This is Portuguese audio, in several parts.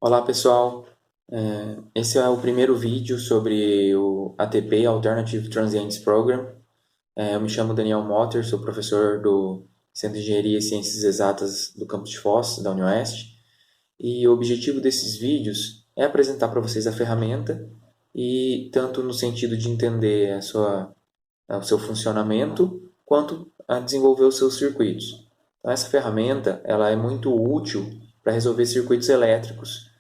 Olá pessoal, esse é o primeiro vídeo sobre o ATP, Alternative Transients Program. Eu me chamo Daniel Motter, sou professor do Centro de Engenharia e Ciências Exatas do campus de Foz, da UniOeste. E o objetivo desses vídeos é apresentar para vocês a ferramenta e tanto no sentido de entender o seu funcionamento, quanto a desenvolver os seus circuitos. Então, essa ferramenta ela é muito útil para resolver circuitos elétricos,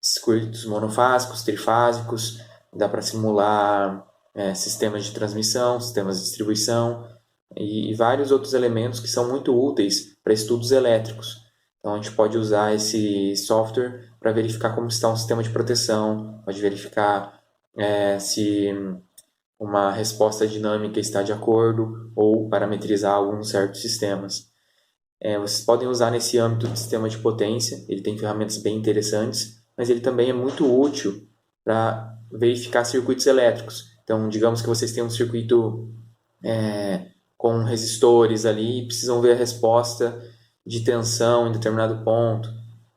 circuitos monofásicos, trifásicos, dá para simular sistemas de transmissão, sistemas de distribuição e vários outros elementos que são muito úteis para estudos elétricos. Então a gente pode usar esse software para verificar como está um sistema de proteção, pode verificar se uma resposta dinâmica está de acordo ou parametrizar alguns certos sistemas. Vocês podem usar nesse âmbito de sistema de potência, ele tem ferramentas bem interessantes, mas ele também é muito útil para verificar circuitos elétricos. Então, digamos que vocês têm um circuito com resistores ali e precisam ver a resposta de tensão em determinado ponto.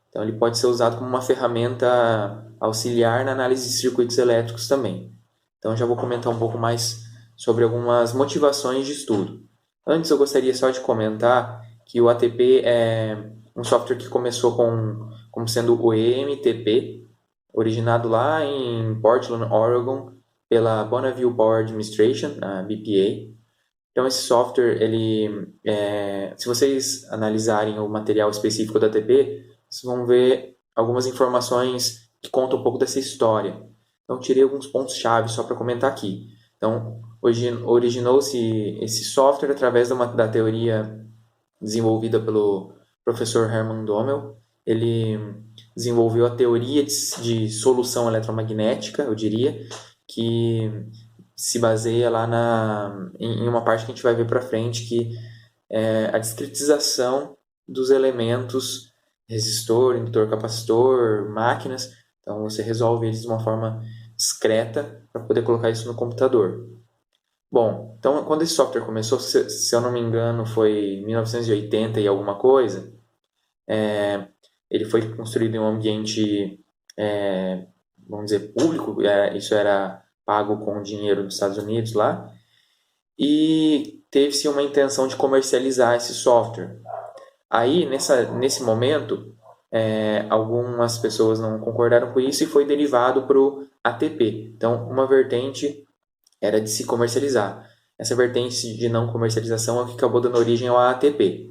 Então, ele pode ser usado como uma ferramenta auxiliar na análise de circuitos elétricos também. Então, já vou comentar um pouco mais sobre algumas motivações de estudo. Antes, eu gostaria só de comentar que o ATP é um software que começou como sendo o EMTP, originado lá em Portland, Oregon, pela Bonneville Power Administration, a BPA. Então, esse software, se vocês analisarem o material específico da ATP, vocês vão ver algumas informações que contam um pouco dessa história. Então, tirei alguns pontos-chave só para comentar aqui. Então, originou-se esse software através da teoria desenvolvida pelo professor Hermann Dommel. Ele desenvolveu a teoria de solução eletromagnética, eu diria, que se baseia lá em uma parte que a gente vai ver para frente, que é a discretização dos elementos resistor, indutor, capacitor, máquinas. Então você resolve eles de uma forma discreta para poder colocar isso no computador. Bom, então quando esse software começou, se eu não me engano, foi em 1980 e alguma coisa, ele foi construído em um ambiente, vamos dizer, público, isso era pago com dinheiro dos Estados Unidos lá, e teve-se uma intenção de comercializar esse software. Aí, nesse momento, algumas pessoas não concordaram com isso e foi derivado para o ATP. Então, uma vertente era de se comercializar. Essa vertente de não comercialização é o que acabou dando origem ao ATP.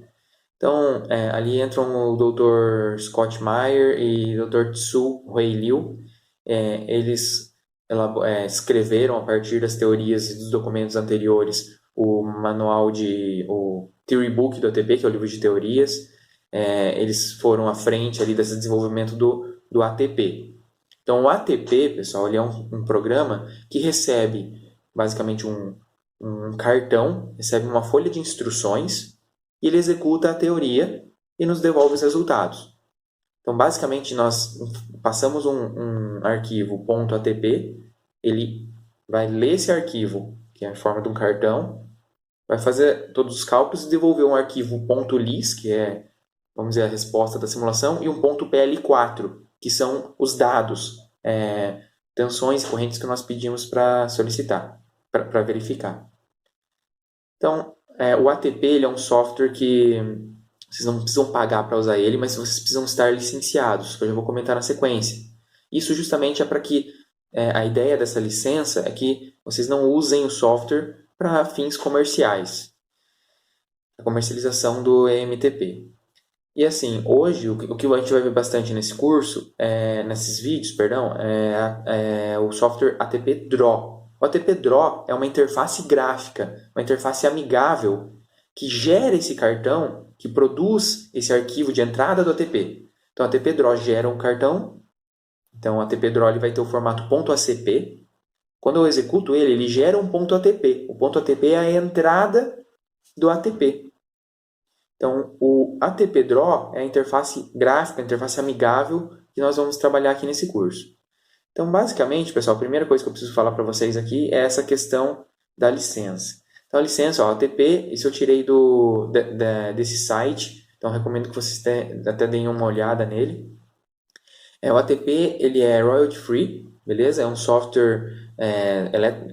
Então, ali entram o Dr. Scott Meyer e o Dr. Tsu Hui Liu. Eles escreveram, a partir das teorias e dos documentos anteriores, o Theory Book do ATP, que é o livro de teorias. Eles foram à frente ali desse desenvolvimento do ATP. Então, o ATP, pessoal, ele é um programa que recebe basicamente um cartão, recebe uma folha de instruções e ele executa a teoria e nos devolve os resultados. Então, basicamente, nós passamos um arquivo .atp, ele vai ler esse arquivo, que é a forma de um cartão, vai fazer todos os cálculos e devolver um arquivo .lis, que é, vamos dizer, a resposta da simulação, e um .pl4, que são os dados, tensões e correntes que nós pedimos para solicitar, para verificar. Então, o ATP ele é um software que vocês não precisam pagar para usar ele, mas vocês precisam estar licenciados, que eu já vou comentar na sequência. Isso justamente é para que a ideia dessa licença é que vocês não usem o software para fins comerciais, a comercialização do EMTP. E assim, hoje o que a gente vai ver bastante nesse curso, nesses vídeos, perdão, é o software ATP Draw. O ATP Draw é uma interface gráfica, uma interface amigável que gera esse cartão, que produz esse arquivo de entrada do ATP. Então, o ATP Draw gera um cartão, então o ATP Draw ele vai ter o formato .acp. Quando eu executo ele, ele gera um .atp. O .atp é a entrada do ATP. Então, o ATP Draw é a interface gráfica, a interface amigável que nós vamos trabalhar aqui nesse curso. Então, basicamente, pessoal, a primeira coisa que eu preciso falar para vocês aqui é essa questão da licença. Então, a licença, ó, ATP, isso eu tirei desse site, então recomendo que vocês até deem uma olhada nele. O ATP ele é royalty free, beleza? É um software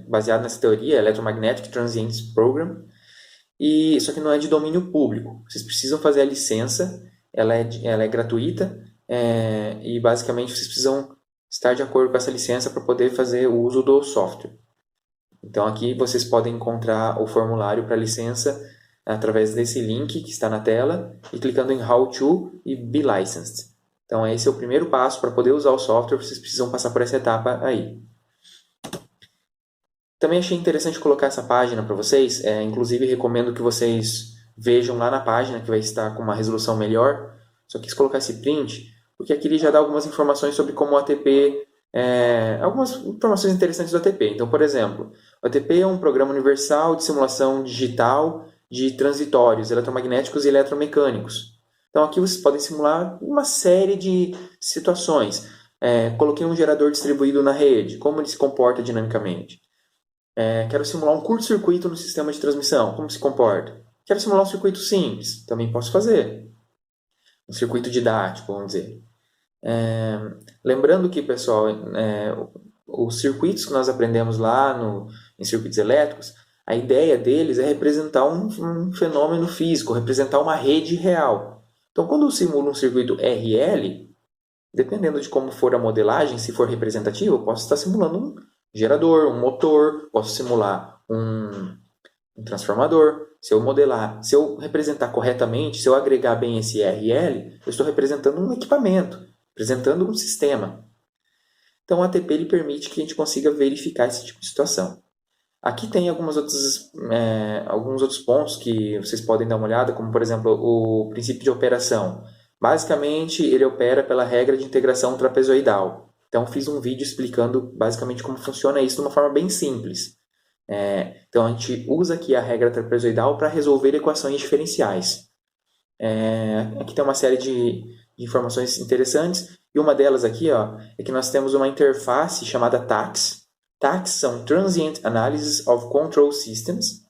baseado nessa teoria, Electromagnetic Transients Program, só que não é de domínio público. Vocês precisam fazer a licença, ela é gratuita, e basicamente vocês precisam estar de acordo com essa licença para poder fazer o uso do software. Então aqui vocês podem encontrar o formulário para licença através desse link que está na tela e clicando em How to e Be Licensed. Então esse é o primeiro passo para poder usar o software, vocês precisam passar por essa etapa aí. Também achei interessante colocar essa página para vocês, inclusive recomendo que vocês vejam lá na página que vai estar com uma resolução melhor. Só quis colocar esse print, porque aqui ele já dá algumas informações sobre como o ATP, algumas informações interessantes do ATP. Então, por exemplo, o ATP é um programa universal de simulação digital de transitórios eletromagnéticos e eletromecânicos. Então aqui vocês podem simular uma série de situações. Coloquei um gerador distribuído na rede, como ele se comporta dinamicamente. Quero simular um curto-circuito no sistema de transmissão, como se comporta? Quero simular um circuito simples, também posso fazer. Um circuito didático, vamos dizer. Lembrando que, pessoal, os circuitos que nós aprendemos lá em circuitos elétricos, a ideia deles é representar um fenômeno físico, representar uma rede real. Então, quando eu simulo um circuito RL, dependendo de como for a modelagem, se for representativo, eu posso estar simulando um gerador, um motor, posso simular um transformador. Se eu representar corretamente, se eu agregar bem esse RL, eu estou representando um equipamento, representando um sistema. Então, o ATP ele permite que a gente consiga verificar esse tipo de situação. Aqui tem alguns outros pontos que vocês podem dar uma olhada, como, por exemplo, o princípio de operação. Basicamente, ele opera pela regra de integração trapezoidal. Então, fiz um vídeo explicando basicamente como funciona isso de uma forma bem simples. Então, a gente usa aqui a regra trapezoidal para resolver equações diferenciais. Aqui tem uma série de informações interessantes, e uma delas aqui é que nós temos uma interface chamada TACS. TACS são Transient Analysis of Control Systems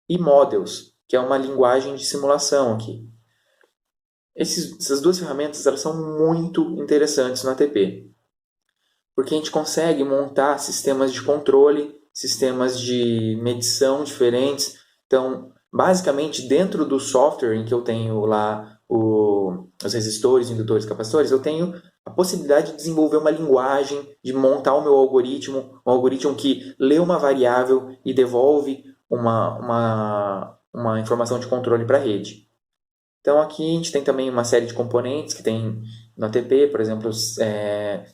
e Models, que é uma linguagem de simulação aqui. Essas duas ferramentas elas são muito interessantes no ATP, porque a gente consegue montar sistemas de controle, sistemas de medição diferentes. Então, basicamente, dentro do software em que eu tenho lá os resistores, indutores, capacitores, eu tenho a possibilidade de desenvolver uma linguagem, de montar o meu algoritmo, um algoritmo que lê uma variável e devolve uma informação de controle para a rede. Então aqui a gente tem também uma série de componentes que tem no ATP, por exemplo,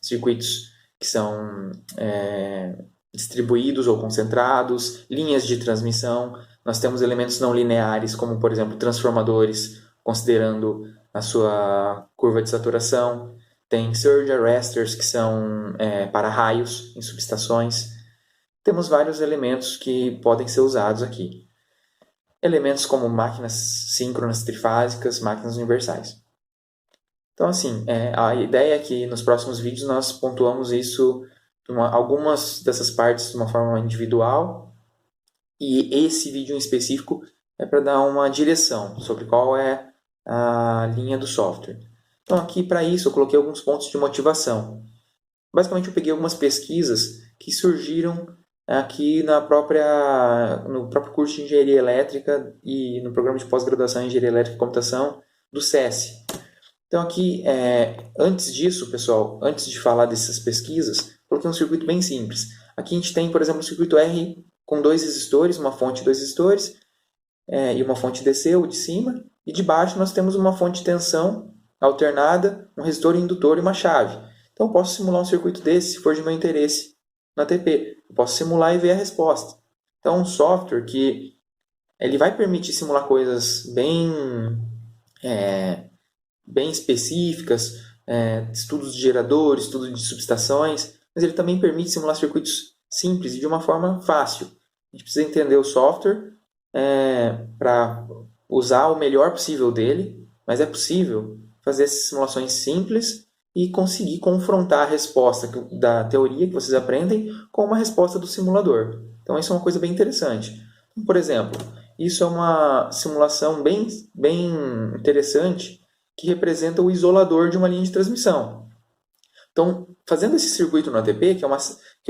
circuitos que são distribuídos ou concentrados, linhas de transmissão. Nós temos elementos não lineares, como por exemplo transformadores, considerando a sua curva de saturação. Tem surge arresters, que são para-raios em subestações. Temos vários elementos que podem ser usados aqui. Elementos como máquinas síncronas trifásicas, máquinas universais. Então, assim, a ideia é que nos próximos vídeos nós pontuamos isso, algumas dessas partes de uma forma individual, e esse vídeo em específico é para dar uma direção sobre qual é a linha do software. Então, aqui para isso eu coloquei alguns pontos de motivação. Basicamente, eu peguei algumas pesquisas que surgiram aqui no próprio curso de Engenharia Elétrica e no programa de pós-graduação em Engenharia Elétrica e Computação do SESI. Então aqui, antes disso, pessoal, antes de falar dessas pesquisas, coloquei um circuito bem simples. Aqui a gente tem, por exemplo, um circuito R com 2 resistores, uma fonte de 2 resistores e uma fonte DC ou de cima, e de baixo nós temos uma fonte de tensão alternada, um resistor indutor e uma chave. Então eu posso simular um circuito desse se for de meu interesse no ATP. Eu posso simular e ver a resposta. Então, um software que ele vai permitir simular coisas bem específicas, estudos de geradores, estudos de subestações, mas ele também permite simular circuitos simples e de uma forma fácil. A gente precisa entender o software para usar o melhor possível dele, mas é possível fazer essas simulações simples e conseguir confrontar a resposta da teoria que vocês aprendem com uma resposta do simulador. Então isso é uma coisa bem interessante. Por exemplo, isso é uma simulação bem interessante que representa o isolador de uma linha de transmissão. Então, fazendo esse circuito no ATP, que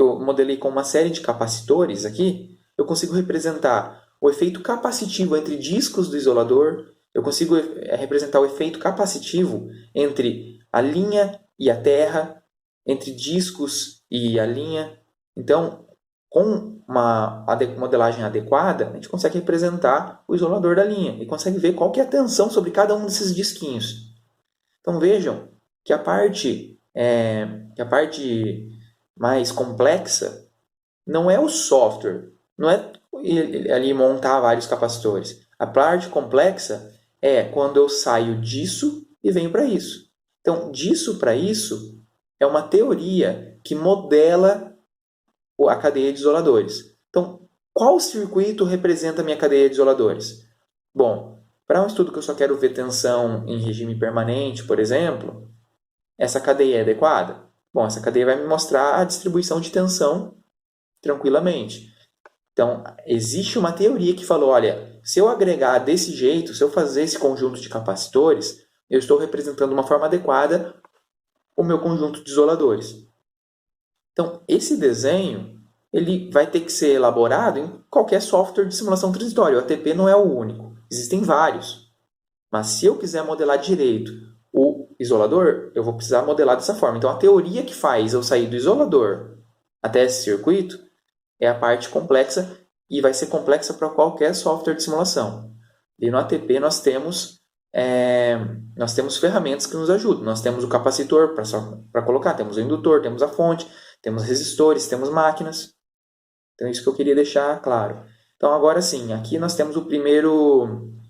eu modelei com uma série de capacitores aqui, eu consigo representar o efeito capacitivo entre discos do isolador, eu consigo representar o efeito capacitivo entre a linha e a terra, entre discos e a linha. Então, com uma modelagem adequada, a gente consegue representar o isolador da linha e consegue ver qual que é a tensão sobre cada um desses disquinhos. Então vejam que que a parte mais complexa não é o software, não é ali montar vários capacitores. A parte complexa é quando eu saio disso e venho para isso. Então, disso para isso é uma teoria que modela a cadeia de isoladores. Então, qual circuito representa a minha cadeia de isoladores? Bom, para um estudo que eu só quero ver tensão em regime permanente, por exemplo, essa cadeia é adequada? Bom, essa cadeia vai me mostrar a distribuição de tensão tranquilamente. Então, existe uma teoria que falou, olha, se eu agregar desse jeito, se eu fazer esse conjunto de capacitores, eu estou representando de uma forma adequada o meu conjunto de isoladores. Então, esse desenho ele vai ter que ser elaborado em qualquer software de simulação transitória. O ATP não é o único. Existem vários. Mas se eu quiser modelar direito o isolador, eu vou precisar modelar dessa forma. Então, a teoria que faz eu sair do isolador até esse circuito é a parte complexa e vai ser complexa para qualquer software de simulação. E no ATP nós temos ferramentas que nos ajudam. Nós temos o capacitor para colocar, temos o indutor, temos a fonte, temos resistores, temos máquinas. Então, isso que eu queria deixar claro. Então, agora sim, aqui nós temos um primeiro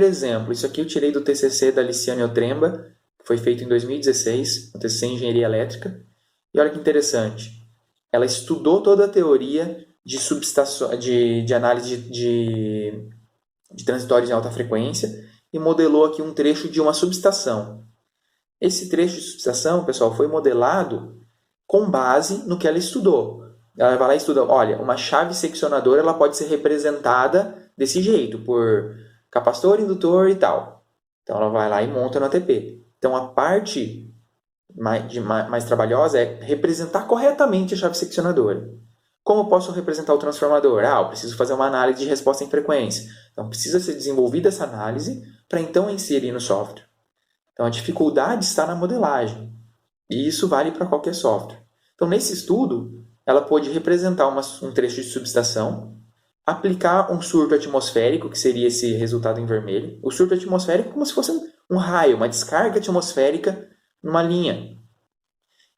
exemplo. Isso aqui eu tirei do TCC da Liciane Otremba, que foi feito em 2016, no TCC em Engenharia Elétrica. E olha que interessante. Ela estudou toda a teoria de análise de transitórios em alta frequência e modelou aqui um trecho de uma subestação. Esse trecho de subestação, pessoal, foi modelado com base no que ela estudou. Ela vai lá e estuda, olha, uma chave seccionadora ela pode ser representada desse jeito, por capacitor, indutor e tal. Então ela vai lá e monta no ATP. Então a parte mais trabalhosa é representar corretamente a chave seccionadora. Como eu posso representar o transformador? Eu preciso fazer uma análise de resposta em frequência. Então precisa ser desenvolvida essa análise para então inserir no software. Então a dificuldade está na modelagem. E isso vale para qualquer software. Então nesse estudo, ela pôde representar um trecho de subestação, aplicar um surto atmosférico, que seria esse resultado em vermelho. O surto atmosférico é como se fosse um raio, uma descarga atmosférica numa linha.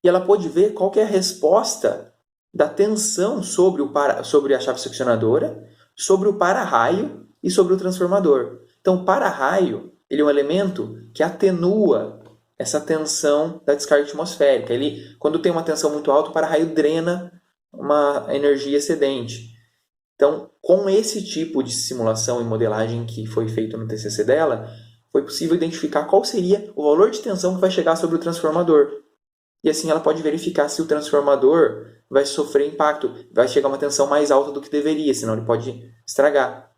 E ela pôde ver qual que é a resposta da tensão sobre a chave seccionadora, sobre o para-raio e sobre o transformador. Então, o para-raio ele é um elemento que atenua essa tensão da descarga atmosférica. Quando tem uma tensão muito alta, o para-raio drena uma energia excedente. Então, com esse tipo de simulação e modelagem que foi feito no TCC dela, foi possível identificar qual seria o valor de tensão que vai chegar sobre o transformador. E assim ela pode verificar se o transformador vai sofrer impacto, vai chegar a uma tensão mais alta do que deveria, senão ele pode estragar.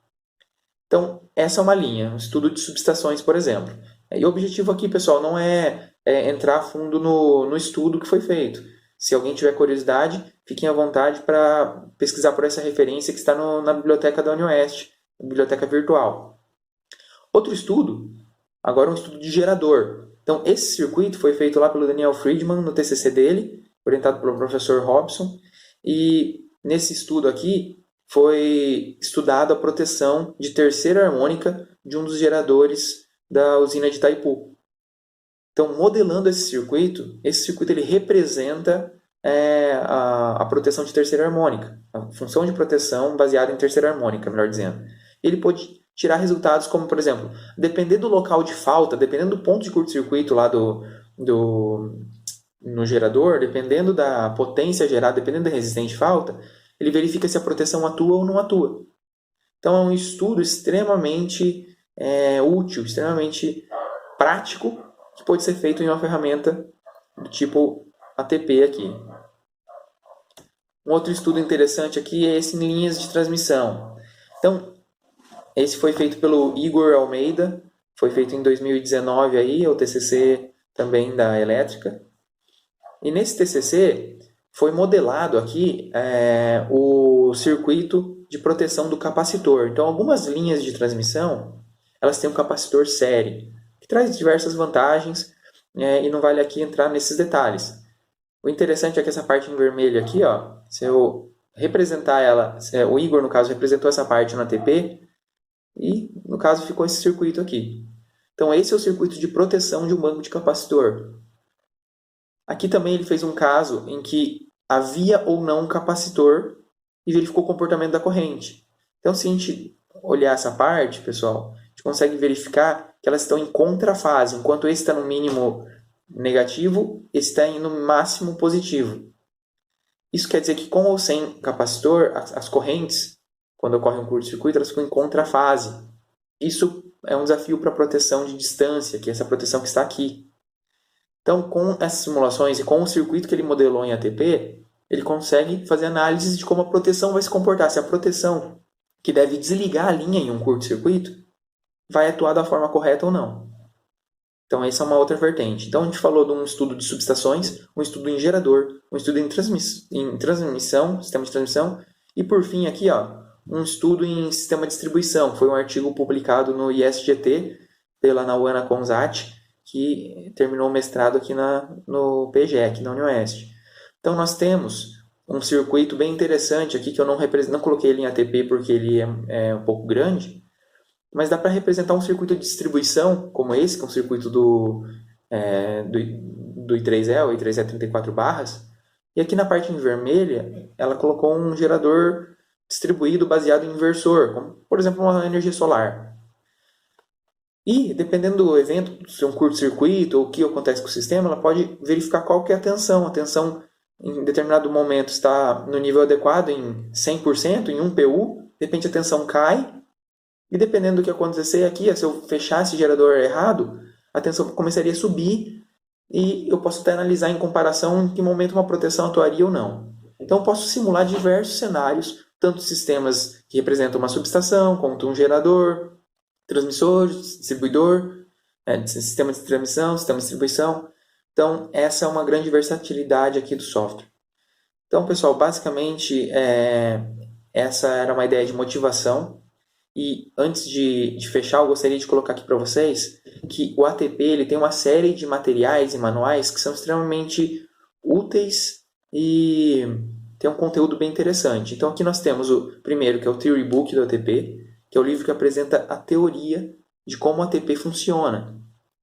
Então, essa é uma linha, um estudo de subestações, por exemplo. E o objetivo aqui, pessoal, não é entrar a fundo no estudo que foi feito. Se alguém tiver curiosidade, fiquem à vontade para pesquisar por essa referência que está na biblioteca da UniOeste, biblioteca virtual. Outro estudo, agora um estudo de gerador. Então, esse circuito foi feito lá pelo Daniel Friedman, no TCC dele, orientado pelo professor Robson. E nesse estudo aqui, foi estudada a proteção de terceira harmônica de um dos geradores da usina de Itaipu. Então, modelando esse circuito ele representa a proteção de terceira harmônica, a função de proteção baseada em terceira harmônica, melhor dizendo. Ele pode tirar resultados como, por exemplo, dependendo do local de falta, dependendo do ponto de curto-circuito lá no gerador, dependendo da potência gerada, dependendo da resistência de falta, ele verifica se a proteção atua ou não atua. Então, é um estudo extremamente útil, extremamente prático, que pode ser feito em uma ferramenta do tipo ATP aqui. Um outro estudo interessante aqui é esse em linhas de transmissão. Então, esse foi feito pelo Igor Almeida, foi feito em 2019 aí, o TCC também da elétrica. E nesse TCC foi modelado aqui o circuito de proteção do capacitor. Então, algumas linhas de transmissão, elas têm um capacitor série, que traz diversas vantagens, e não vale aqui entrar nesses detalhes. O interessante é que essa parte em vermelho aqui, ó, se eu representar ela, o Igor, no caso, representou essa parte no ATP, e, no caso, ficou esse circuito aqui. Então, esse é o circuito de proteção de um banco de capacitor. Aqui também ele fez um caso em que havia ou não um capacitor e verificou o comportamento da corrente. Então, se a gente olhar essa parte, pessoal, a gente consegue verificar que elas estão em contrafase. Enquanto esse está no mínimo negativo, esse está no máximo positivo. Isso quer dizer que com ou sem capacitor, as correntes, quando ocorre um curto-circuito, elas ficam em contrafase. Isso é um desafio para a proteção de distância, que é essa proteção que está aqui. Então, com essas simulações e com o circuito que ele modelou em ATP, ele consegue fazer análises de como a proteção vai se comportar. Se a proteção que deve desligar a linha em um curto-circuito vai atuar da forma correta ou não. Então, essa é uma outra vertente. Então, a gente falou de um estudo de subestações, um estudo em gerador, um estudo em transmissão, sistema de transmissão, e por fim aqui, ó, um estudo em sistema de distribuição. Foi um artigo publicado no ISGT pela Nauana Konzat, que terminou o mestrado aqui no PGEC, na UniOeste. Então, nós temos um circuito bem interessante aqui, que eu não coloquei ele em ATP porque ele é um pouco grande, mas dá para representar um circuito de distribuição como esse, que é um circuito do I3E, o I3E 34 barras. E aqui na parte em vermelha, ela colocou um gerador distribuído baseado em inversor, como, por exemplo, uma energia solar. E, dependendo do evento, se é um curto-circuito ou o que acontece com o sistema, ela pode verificar qual que é a tensão. A tensão, em determinado momento, está no nível adequado, em 100%, em 1 PU. De repente, a tensão cai. E, dependendo do que acontecer aqui, se eu fechar esse gerador errado, a tensão começaria a subir. E eu posso até analisar em comparação em que momento uma proteção atuaria ou não. Então, eu posso simular diversos cenários, tanto sistemas que representam uma subestação, quanto um gerador, transmissor, distribuidor, sistema de transmissão, sistema de distribuição. Então, essa é uma grande versatilidade aqui do software. Então, pessoal, basicamente, essa era uma ideia de motivação. E antes de fechar, eu gostaria de colocar aqui para vocês que o ATP ele tem uma série de materiais e manuais que são extremamente úteis e tem um conteúdo bem interessante. Então, aqui nós temos o primeiro, que é o Theory Book do ATP, que é o livro que apresenta a teoria de como o ATP funciona,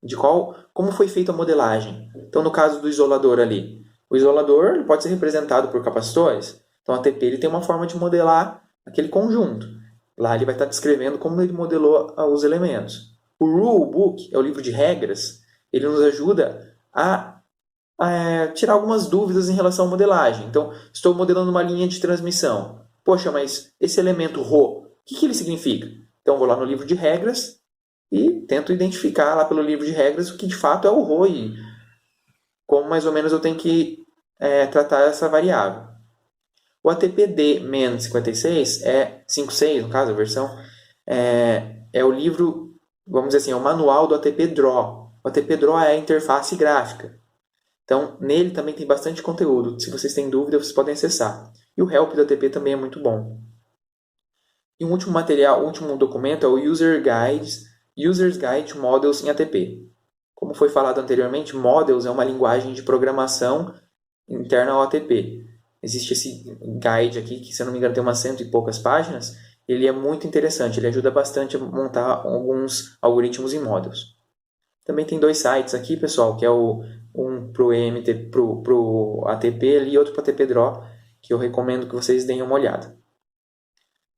de como foi feita a modelagem. Então, no caso do isolador ali, o isolador ele pode ser representado por capacitores. Então, o ATP ele tem uma forma de modelar aquele conjunto. Lá ele vai estar descrevendo como ele modelou os elementos. O Rule Book é o livro de regras. Ele nos ajuda a tirar algumas dúvidas em relação à modelagem. Então, estou modelando uma linha de transmissão. Poxa, mas esse elemento Ρ, o que ele significa? Então, vou lá no livro de regras e tento identificar lá pelo livro de regras o que de fato é o Ρ e como mais ou menos eu tenho que tratar essa variável. O ATP-D-56 56, no caso, a versão, é o livro, vamos dizer assim, é o manual do ATP-Draw. O ATP-Draw é a interface gráfica. Então, nele também tem bastante conteúdo. Se vocês têm dúvida, vocês podem acessar. E o Help do ATP também é muito bom. E um último material, o último documento é o User's Guide to Models em ATP. Como foi falado anteriormente, Models é uma linguagem de programação interna ao ATP. Existe esse guide aqui, que se eu não me engano tem umas 100 e poucas páginas. Ele é muito interessante, ele ajuda bastante a montar alguns algoritmos em Models. Também tem 2 sites aqui, pessoal, que é um para o ATP e outro para o ATP Draw, que eu recomendo que vocês deem uma olhada.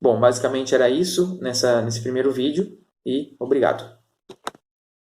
Bom, basicamente era isso nesse primeiro vídeo e obrigado.